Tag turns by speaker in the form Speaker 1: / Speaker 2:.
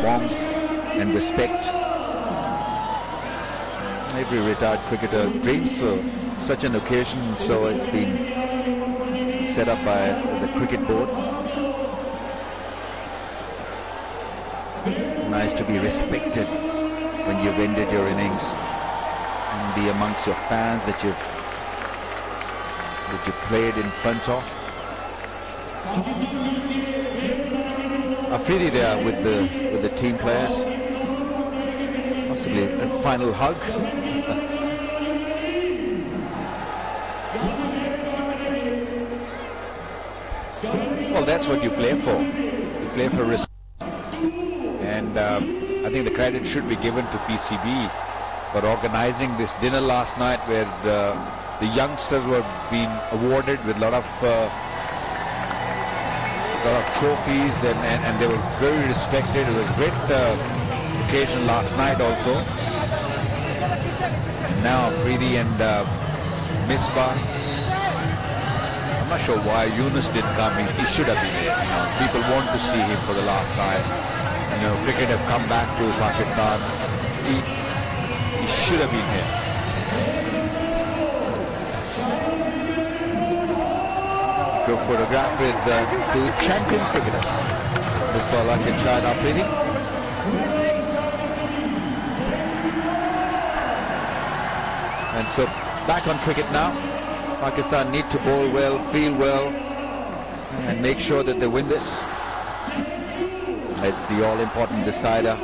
Speaker 1: warmth and respect. Every retired cricketer dreams for such an occasion, so it's been set up by the cricket board. Nice to be respected when you've ended your innings and be amongst your fans that you've played in front of. Afridi there with the team players. Possibly a final hug. Well, that's what you play for. You play for respect. And I think the credit should be given to PCB for organizing this dinner last night, where the youngsters were being awarded with a lot of trophies, and they were very respected. It was a great occasion last night also. And now Afridi and Misbah. I'm not sure why Yunus didn't come. He should have been there. People want to see him for the last time. Cricket have come back to Pakistan. He should have been here. Group photograph with two champion cricketers, Misbah and Shahid Afridi. And so back on cricket now. Pakistan need to bowl well, feel well, and make sure that they win this. It's the all-important decider.